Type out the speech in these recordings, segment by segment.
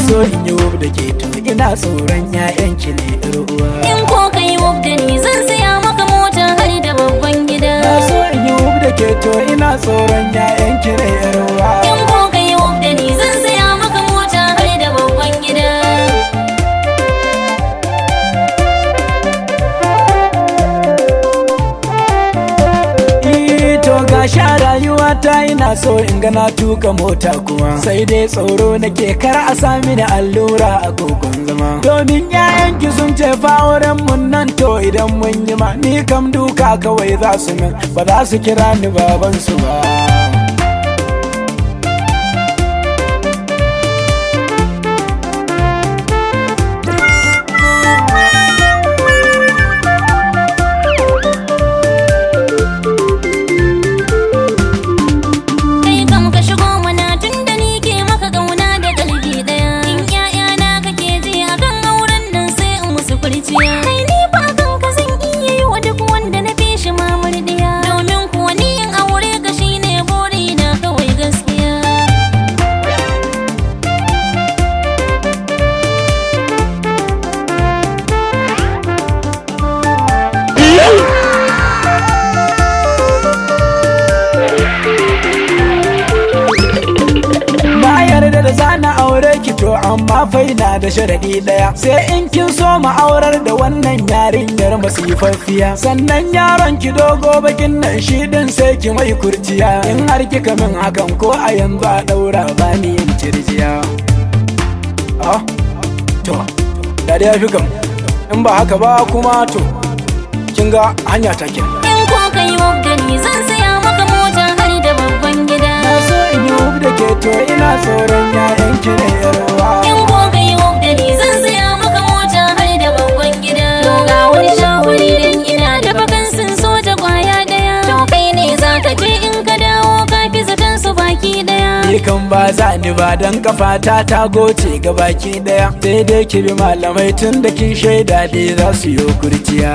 so in yi wub da ke to ina tsoron 'ya'yanki ne yar uwa. In ko ka yi wub da ni zan saya maka mota har da babban gida. Na so in yi wub da ke to ina tsoron 'ya'yanki ne yar uwa. In ko ka yi wub da ni zan saya maka mota har da babban gida. Sha rayuwa ta ina so in ga na tuka mota kuma sai dai tsoro nake kar a sami da allura a gogon zama. Domin 'ya'yanki sun ce fa'auren mun nan to idan mun yi ma ni kam duka kawai za su min ba za su kira ni babansu ba. Da zana aure ki to amma faina da sharadi daya, sai in kin so ma aurar da wannan yarinyar masifaffiya. Sannan yaron ki dogo bakin nan shi din sai ki mai kurciya. In har kika min hakan ko a yanzu a daura bani yin cirjiya. To da dai fi kam in ba haka ba kuma to kin ga hanya ta kin. In ko ka yi wub da ni zan saya maka mota har da babban gida. Na so in yi wub da ke to ina tsoron 'ya'yanki ne yar uwa. In ko ka yi wub da ni zan saya maka mota har da babban gida. To ga wani shawari dan ina da vakansin soja kwaya daya. To kai ne za ka je in ka dawo ka fi zaton su baki daya. Ni kan ba za ni ba dan kafata ta goce ga baki daya. Sai dai ki bi malamai tun da kin shaida dai za su yi kurciya.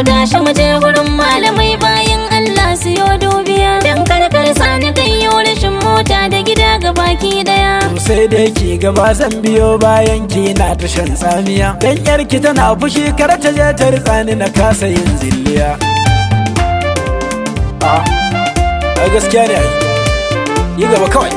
Tashi mu je gurin malamai bayan Allah su yo dubiya. Dan karkar sani kai yo rashin mota da gida ga baki daya. Sai dai ki gaba zan biyo bayan ki na ta shan tsamiya. Dan yarki tana fushi kar ta je ta ritsani na kasa yin zilliya. A gaskiya ne ai. Yi gaba kawai.